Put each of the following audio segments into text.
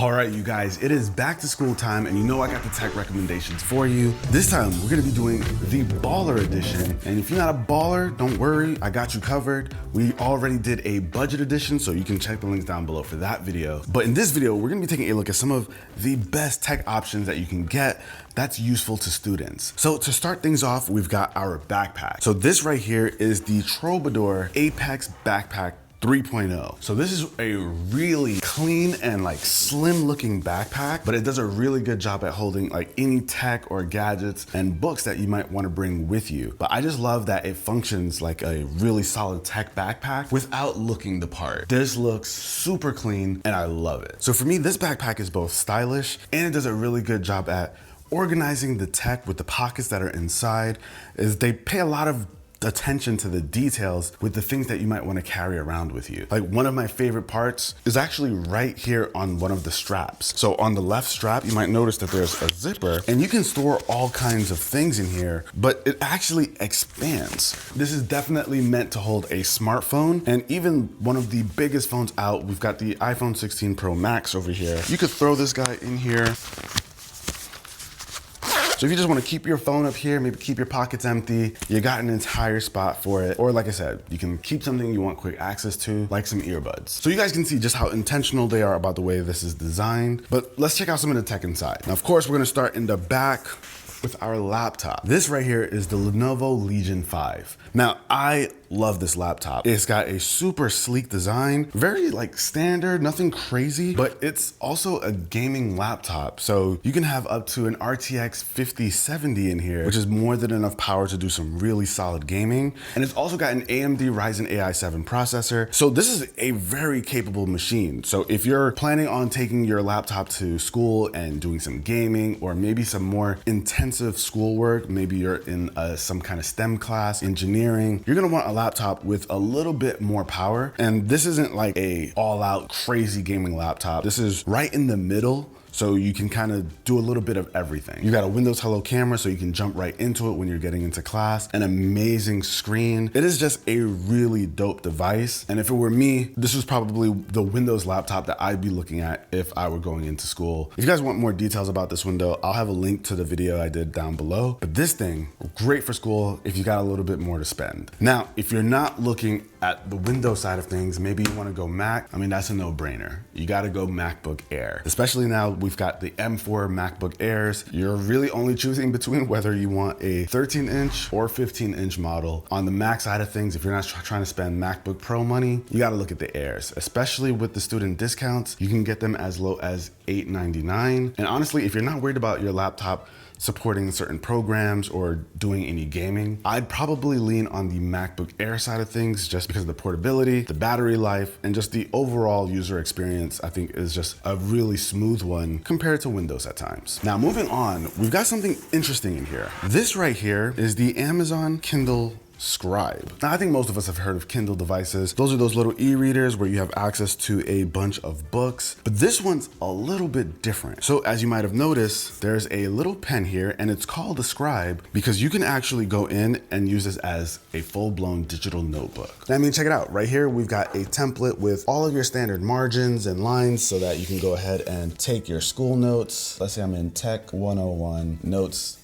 All right, you guys, it is back to school time, and you know I got the tech recommendations for you. This time, we're gonna be doing the Baller edition, and if you're not a baller, don't worry, I got you covered. We already did a budget edition, so you can check the links down below for that video. But in this video, we're gonna be taking a look at some of the best tech options that you can get that's useful to students. So to start things off, we've got our backpack. So this right here is the Troubadour Apex Backpack 3.0. So this is a really clean and like slim looking backpack, but it does a really good job at holding like any tech or gadgets and books that you might want to bring with you. But I just love that it functions like a really solid tech backpack without looking the part. This looks super clean and I love it. So for me, this backpack is both stylish and it does a really good job at organizing the tech with the pockets that are inside. They pay a lot of attention to the details with the things that you might want to carry around with you. Like one of my favorite parts is actually right here on one of the straps. So on the left strap, you might notice that there's a zipper and you can store all kinds of things in here, but it actually expands. This is definitely meant to hold a smartphone and even one of the biggest phones out. We've got the iPhone 16 Pro Max over here. You could throw this guy in here. So if you just want to keep your phone up here, maybe keep your pockets empty, you got an entire spot for it. Or like I said, you can keep something you want quick access to, like some earbuds. So you guys can see just how intentional they are about the way this is designed. But let's check out some of the tech inside. Now, of course, we're gonna start in the back with our laptop. This right here is the Lenovo Legion 5. Now, I love this laptop. It's got a super sleek design, very like standard, nothing crazy, but it's also a gaming laptop. So you can have up to an RTX 5070 in here, which is more than enough power to do some really solid gaming. And it's also got an AMD Ryzen AI 7 processor. So this is a very capable machine. So if you're planning on taking your laptop to school and doing some gaming or maybe some more intensive schoolwork, maybe you're in some kind of STEM class, engineering, you're gonna want a laptop with a little bit more power. And this isn't like a all-out crazy gaming laptop. This is right in the middle. So you can kind of do a little bit of everything. You got a Windows Hello camera so you can jump right into it when you're getting into class. An amazing screen. It is just a really dope device. And if it were me, this was probably the Windows laptop that I'd be looking at if I were going into school. If you guys want more details about this window, I'll have a link to the video I did down below. But this thing, great for school if you got a little bit more to spend. Now, if you're not looking at the Windows side of things, maybe you want to go Mac. I mean, that's a no-brainer. You got to go MacBook Air. Especially now we've got the M4 MacBook Airs. You're really only choosing between whether you want a 13-inch or 15-inch model. On the Mac side of things, if you're not trying to spend MacBook Pro money, you got to look at the Airs. Especially with the student discounts, you can get them as low as $899. And honestly, if you're not worried about your laptop supporting certain programs or doing any gaming, I'd probably lean on the MacBook Air side of things just because of the portability, the battery life, and just the overall user experience I think is just a really smooth one compared to Windows at times. Now moving on, we've got something interesting in here. This right here is the Amazon Kindle Scribe. Now, I think most of us have heard of Kindle devices. Those are those little e-readers where you have access to a bunch of books, but this one's a little bit different. So as you might have noticed, there's a little pen here and it's called a Scribe because you can actually go in and use this as a full-blown digital notebook. I mean, check it out. Right here, we've got a template with all of your standard margins and lines so that you can go ahead and take your school notes. Let's say I'm in Tech 101, notes,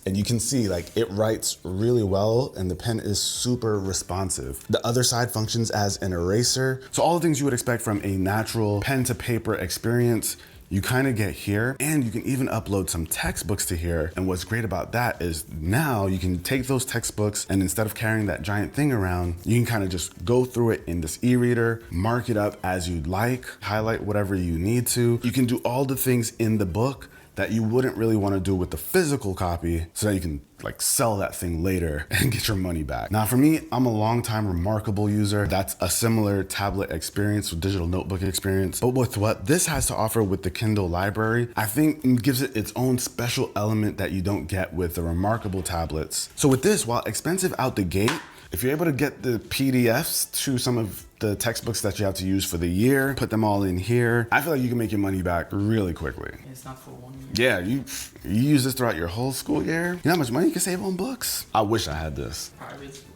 and you can see like it writes really well and the pen is super responsive. The other side functions as an eraser. So all the things you would expect from a natural pen to paper experience, you kind of get here, and you can even upload some textbooks to here. And what's great about that is now you can take those textbooks and instead of carrying that giant thing around, you can kind of just go through it in this e-reader, mark it up as you'd like, highlight whatever you need to. You can do all the things in the book that you wouldn't really want to do with the physical copy so that you can like sell that thing later and get your money back. Now for me, I'm a longtime Remarkable user. That's a similar tablet experience, digital notebook experience. But with what this has to offer with the Kindle library, I think it gives it its own special element that you don't get with the Remarkable tablets. So with this, while expensive out the gate, if you're able to get the PDFs to some of the textbooks that you have to use for the year, put them all in here, I feel like you can make your money back really quickly. It's not for 1 year. Yeah, you use this throughout your whole school year. You know how much money you can save on books? I wish I had this. Private school.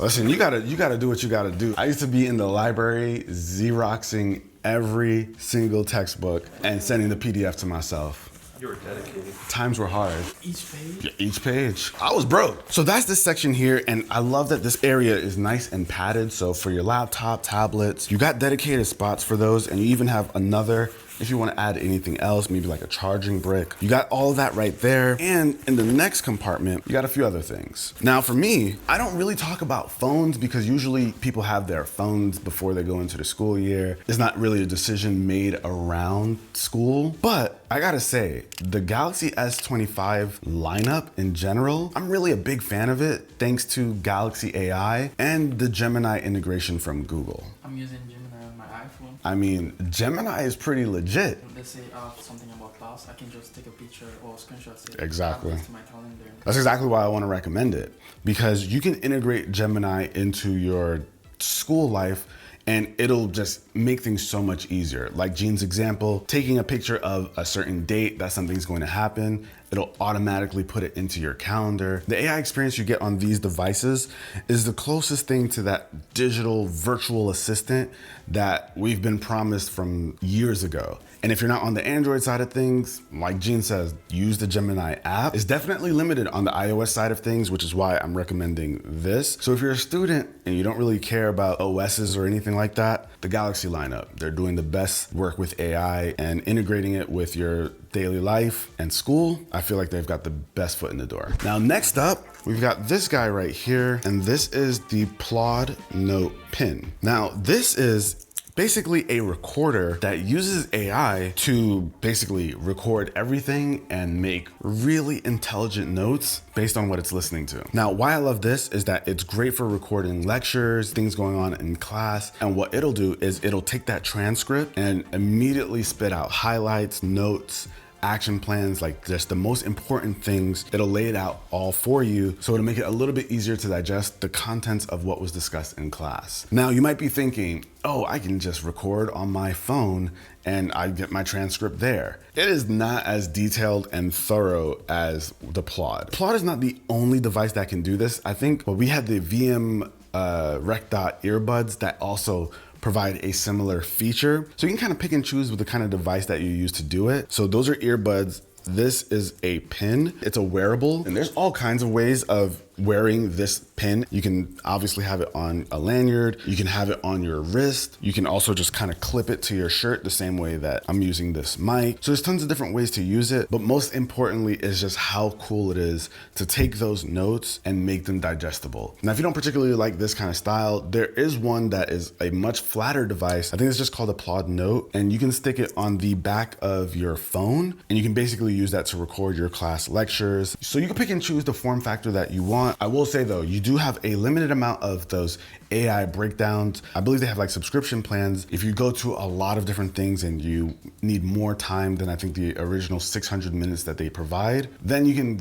Listen, you gotta do what you gotta do. I used to be in the library Xeroxing every single textbook and sending the PDF to myself. You were dedicated. Times were hard. Each page? Yeah, each page. I was broke. So that's this section here, and I love that this area is nice and padded. So for your laptop, tablets, you got dedicated spots for those, and you even have another if you want to add anything else, maybe like a charging brick. You got all of that right there. And in the next compartment, you got a few other things. Now for me, I don't really talk about phones because usually people have their phones before they go into the school year. It's not really a decision made around school, but I gotta say, the Galaxy S25 lineup in general, I'm really a big fan of it thanks to Galaxy AI and the Gemini integration from Google. I'm using Gemini on my iPhone. I mean, Gemini is pretty legit. Let's say something about class, I can just take a picture or screenshot it. Exactly. Add this to my calendar. That's exactly why I want to recommend it, because you can integrate Gemini into your school life and it'll just make things so much easier. Like Jean's example, taking a picture of a certain date that something's going to happen, it'll automatically put it into your calendar. The AI experience you get on these devices is the closest thing to that digital virtual assistant that we've been promised from years ago. And if you're not on the Android side of things, like Jean says, use the Gemini app. It's definitely limited on the iOS side of things, which is why I'm recommending this. So if you're a student and you don't really care about OSs or anything like that, the Galaxy lineup, they're doing the best work with AI and integrating it with your daily life and school. I feel like they've got the best foot in the door. Now, next up, we've got this guy right here, and this is the Plod Note Pen. Now, this is basically a recorder that uses AI to basically record everything and make really intelligent notes based on what it's listening to. Now, why I love this is that it's great for recording lectures, things going on in class, and what it'll do is it'll take that transcript and immediately spit out highlights, notes, action plans, like just the most important things. It'll lay it out all for you, so it'll make it a little bit easier to digest the contents of what was discussed in class. Now, you might be thinking, oh, I can just record on my phone and I get my transcript there. It is not as detailed and thorough as the Plod. Plod is not the only device that can do this. I think we had the VM Rec. Earbuds that also provide a similar feature. So you can kind of pick and choose with the kind of device that you use to do it. So those are earbuds. This is a pin. It's a wearable, and there's all kinds of ways of wearing this pin. You can obviously have it on a lanyard. You can have it on your wrist. You can also just kind of clip it to your shirt the same way that I'm using this mic. So there's tons of different ways to use it, but most importantly is just how cool it is to take those notes and make them digestible. Now, if you don't particularly like this kind of style, there is one that is a much flatter device. I think it's just called a Plod Note, and you can stick it on the back of your phone, and you can basically use that to record your class lectures. So you can pick and choose the form factor that you want. I will say though, you do have a limited amount of those AI breakdowns. I believe they have like subscription plans. If you go to a lot of different things and you need more time than I think the original 600 minutes that they provide, then you can,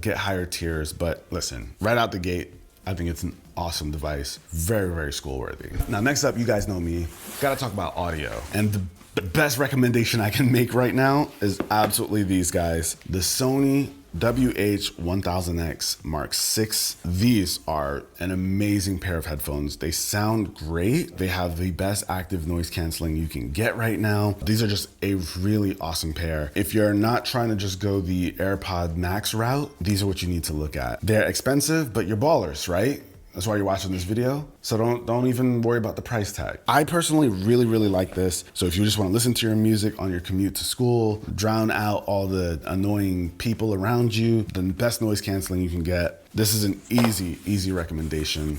get higher tiers. But listen, right out the gate, I think it's an awesome device. Very, very school worthy. Now, next up, you guys know me, gotta talk about audio. And the best recommendation I can make right now is absolutely these guys. The Sony WH-1000X Mark VI. These are an amazing pair of headphones. They sound great. They have the best active noise canceling you can get right now. These are just a really awesome pair. If you're not trying to just go the AirPod Max route, these are what you need to look at. They're expensive, but you're ballers, right? That's why you're watching this video. So don't even worry about the price tag. I personally really, really like this. So if you just want to listen to your music on your commute to school, drown out all the annoying people around you, the best noise canceling you can get, this is an easy recommendation.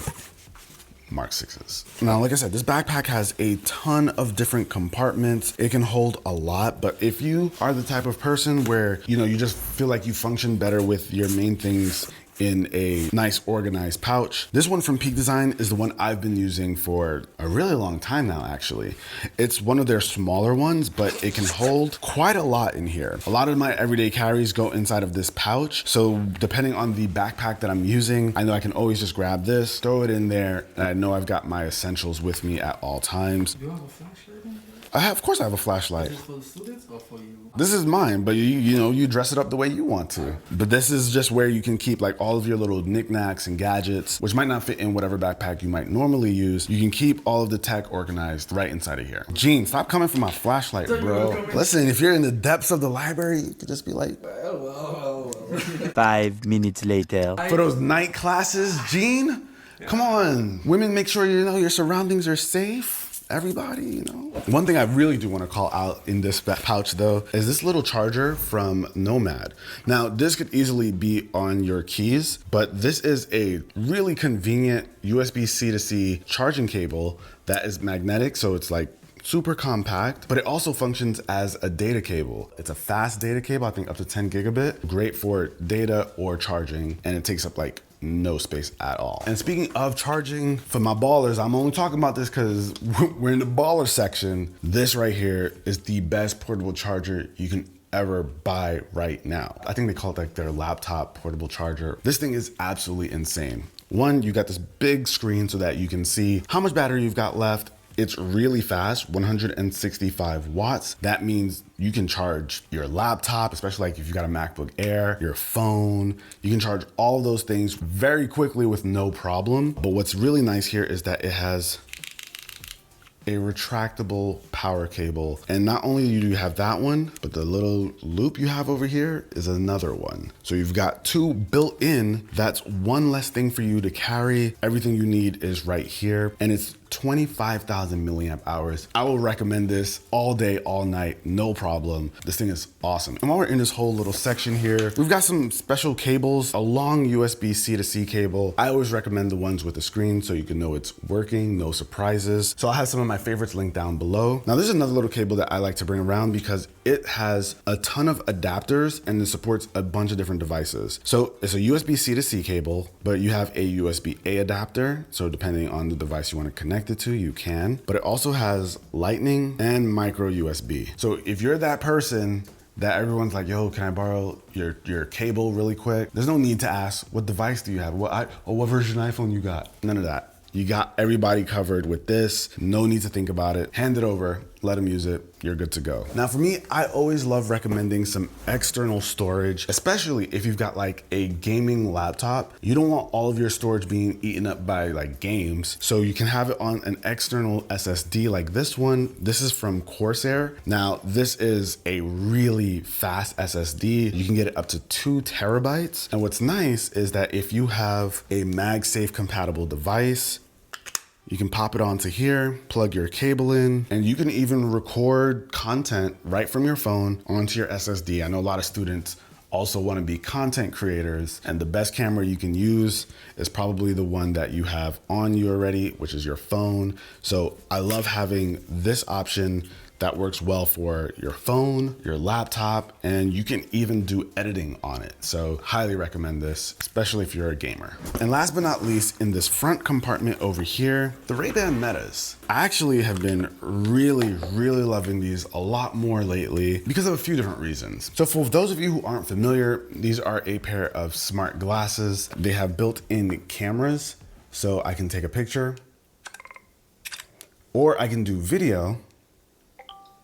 Mark 6s. Now, like I said, this backpack has a ton of different compartments. It can hold a lot, but if you are the type of person where, you just feel like you function better with your main things in a nice organized pouch. This one from Peak Design is the one I've been using for a really long time now, actually. It's one of their smaller ones, but it can hold quite a lot in here. A lot of my everyday carries go inside of this pouch. So depending on the backpack that I'm using, I know I can always just grab this, throw it in there, and I know I've got my essentials with me at all times. Do you have a flashlight in here? Of course I have a flashlight. Is it for the students or for you? This is mine, but you dress it up the way you want to. But this is just where you can keep like all of your little knickknacks and gadgets, which might not fit in whatever backpack you might normally use. You can keep all of the tech organized right inside of here. Gene, stop coming for my flashlight, bro. Listen, if you're in the depths of the library, you could just be like, 5 minutes later. for those night classes, Gene, come on. Women, make sure your surroundings are safe. Everybody, One thing I really do want to call out in this pouch though is this little charger from Nomad. Now, this could easily be on your keys, but this is a really convenient USB-C to C charging cable that is magnetic, so it's like super compact, but it also functions as a data cable. It's a fast data cable, I think up to 10 gigabit, great for data or charging, and it takes up like no space at all. And speaking of charging, for my ballers, I'm only talking about this because we're in the baller section. This right here is the best portable charger you can ever buy right now. I think they call it like their laptop portable charger. This thing is absolutely insane. One, you got this big screen so that you can see how much battery you've got left. It's really fast, 165 watts. That means you can charge your laptop, especially like if you got a MacBook Air, your phone. You can charge all of those things very quickly with no problem. But what's really nice here is that it has a retractable power cable. And not only do you have that one, but the little loop you have over here is another one. So you've got two built in. That's one less thing for you to carry. Everything you need is right here. And it's 25,000 milliamp hours. I will recommend this all day, all night, no problem. This thing is awesome. And while we're in this whole little section here, we've got some special cables, a long USB-C to C cable. I always recommend the ones with the screen so you can know it's working, no surprises. So I'll have some of my favorites linked down below. Now there's another little cable that I like to bring around because it has a ton of adapters and it supports a bunch of different devices. So it's a USB-C to C cable, but you have a USB-A adapter. So depending on the device you want to connect it to, you can, but it also has lightning and micro USB. So if you're that person that everyone's like, yo, can I borrow your cable really quick? There's no need to ask, what device do you have? What version iPhone you got? None of that. You got everybody covered with this. No need to think about it. Hand it over, let them use it. You're good to go. Now for me, I always love recommending some external storage, especially if you've got like a gaming laptop. You don't want all of your storage being eaten up by like games. So you can have it on an external SSD like this one. This is from Corsair. Now this is a really fast SSD. You can get it up to 2 terabytes. And what's nice is that if you have a MagSafe compatible device, you can pop it onto here, plug your cable in, and you can even record content right from your phone onto your SSD. I know a lot of students also want to be content creators, and the best camera you can use is probably the one that you have on you already, which is your phone. So I love having this option that works well for your phone, your laptop, and you can even do editing on it. So highly recommend this, especially if you're a gamer. And last but not least, in this front compartment over here, the Ray-Ban Metas. I actually have been really loving these a lot more lately because of a few different reasons. So for those of you who aren't familiar, these are a pair of smart glasses. They have built-in cameras, so I can take a picture, or I can do video,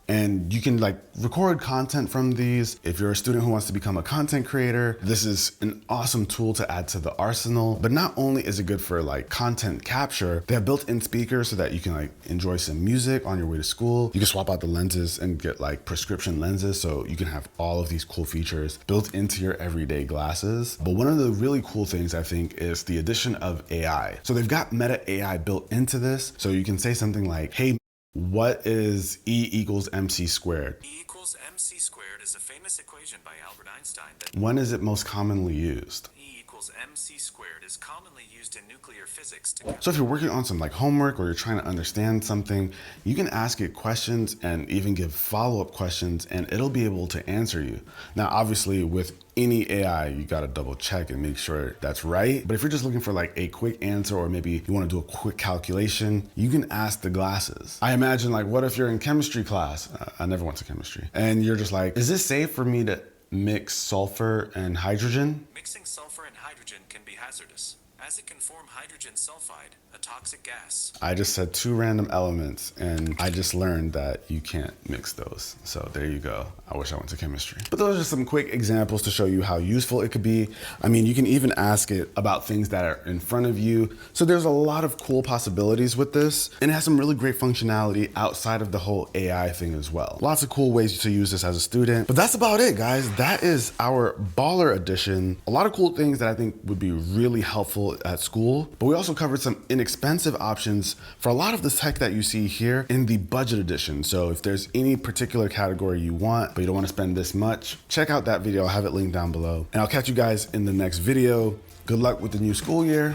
and you can like record content from these. If you're a student who wants to become a content creator, this is an awesome tool to add to the arsenal. But not only is it good for like content capture, they have built-in speakers so that you can like enjoy some music on your way to school. You can swap out the lenses and get like prescription lenses, so you can have all of these cool features built into your everyday glasses. But one of the really cool things I think is the addition of AI. So they've got Meta AI built into this, so you can say something like, hey, what is E equals MC squared? E equals MC squared is a famous equation by Albert Einstein that When is it most commonly used? E equals MC squared is commonly used in nuclear physics to So if you're working on some like homework or you're trying to understand something, you can ask it questions and even give follow-up questions, and it'll be able to answer you. Now, obviously with any AI, you gotta double check and make sure that's right. But if you're just looking for like a quick answer, or maybe you wanna do a quick calculation, you can ask the glasses. I imagine like, what if you're in chemistry class? I never went to chemistry. And you're just like, is this safe for me to mix sulfur and hydrogen? mixing sulfur and hydrogen can be hazardous. as it can form hydrogen sulfide, a toxic gas. I just said 2 random elements and I just learned that you can't mix those. So there you go. I wish I went to chemistry. But those are some quick examples to show you how useful it could be. I mean, you can even ask it about things that are in front of you. So there's a lot of cool possibilities with this, and it has some really great functionality outside of the whole AI thing as well. Lots of cool ways to use this as a student. But that's about it, guys. That is our Baller edition. A lot of cool things that I think would be really helpful at school, but we also covered some inexpensive options for a lot of the tech that you see here in the budget edition. So if there's any particular category you want, but you don't want to spend this much, check out that video. I'll have it linked down below. And I'll catch you guys in the next video. Good luck with the new school year.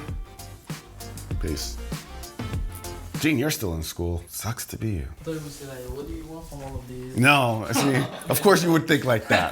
Peace. Gene, you're still in school. Sucks to be you. I thought you would say like, what do you want from all of these? No, see, of course you would think like that.